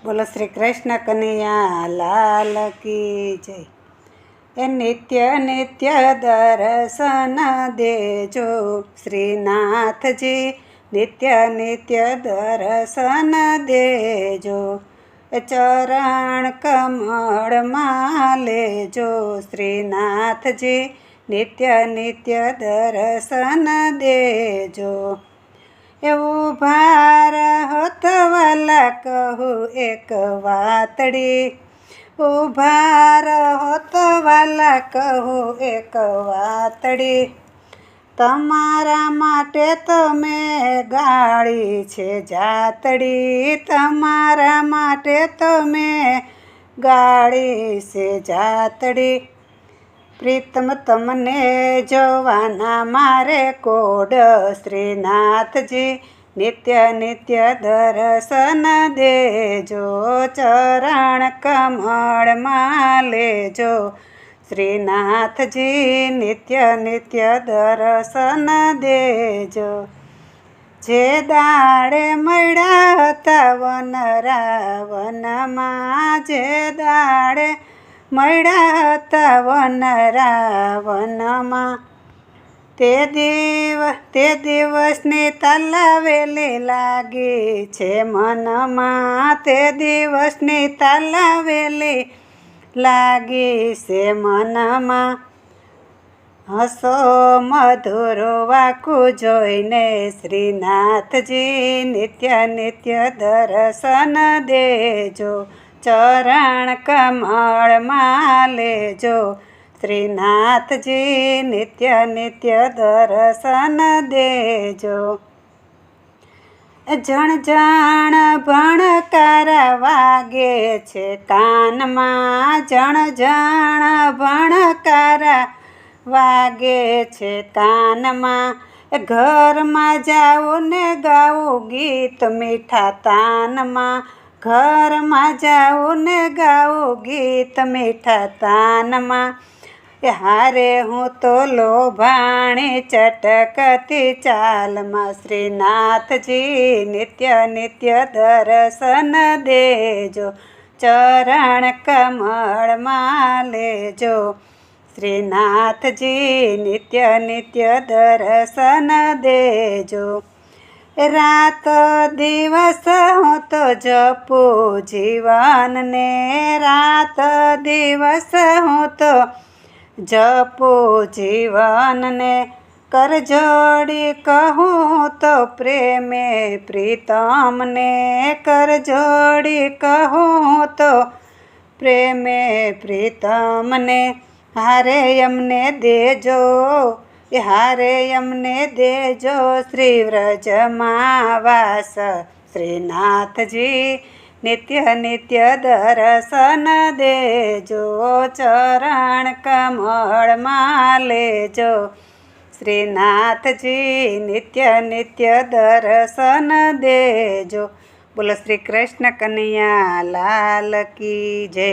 બોલો શ્રી કૃષ્ણ કનૈયા લાલ કી જય। એ નિત્ય નિત્ય દર્શન દેજો શ્રીનાથજી, નિત્ય નિત્ય દર્શન દેજો। ચરણ કમળમાં લેજો શ્રીનાથજી, નિત્ય નિત્ય દર્શન દેજો। એવું ભાર હોતવાલા કહું એક વાતડી, ઉભા હોતવાલા કહું એક વાતડી, તમારા માટે તો મેં ગાળી છે જાતડી, તમારા માટે તો મેં ગાળી છે જાતડી। પ્રીતમ તમને જોવાના મારે કોડ શ્રીનાથજી, નિત્ય નિત્ય દર્શન દેજો। ચરણ કમળમાં લેજો શ્રીનાથજી, નિત્ય નિત્ય દર્શન દેજો। જે દાડે મળ્યા હતા વન રાવનમાં, જે દાડે મળ્યા હતા વન રાવનમાં, તે દિવસની તાલાવેલી લાગી છે મનમાં, તે દિવસની તાલાવેલી લાગી છે મનમાં। હસો મધુર વાકું જોઈને શ્રીનાથજી, નિત્ય નિત્ય દર્શન દેજો। ચરણ કમળમાં લેજો શ્રીનાથજી, નિત્ય નિત્ય દર્શન દેજો। જણ જણ ભણકારા વાગે છે કાનમાં, જણ જણ ભણકારા વાગે છે કાનમાં, ઘરમાં જાઉં ને ગાવું ગીત મીઠા તાનમાં, ઘરમાં જાઉં ને ગાવું ગીત મીઠા તાનમાં। હારે હું તો લોભાણી ચટકતી ચાલમાં શ્રીનાથજી, નિત્ય નિત્ય દર્શન દેજો। ચરણ કમળમાં લેજો શ્રીનાથજી, નિત્ય નિત્ય દર્શન દેજો। રાત દિવસ હું તો જપું જીવનને, રાત દિવસ હું તો જપું જીવનને, કરજોડી કહું તો પ્રેમે પ્રીતમને, કરજોડી કહું તો પ્રેમે પ્રીતમને। હારે અમને દેજો, હારે અમને દેજો શ્રી વ્રજમાં વાસ શ્રીનાથજી, નિત્ય નિત્ય દર્શન દેજો। ચરણ કમળમાં લેજો શ્રીનાથજી, નિત્ય નિત્ય દર્શન દેજો। બોલો શ્રી કૃષ્ણ કનૈયા લાલ કી જય।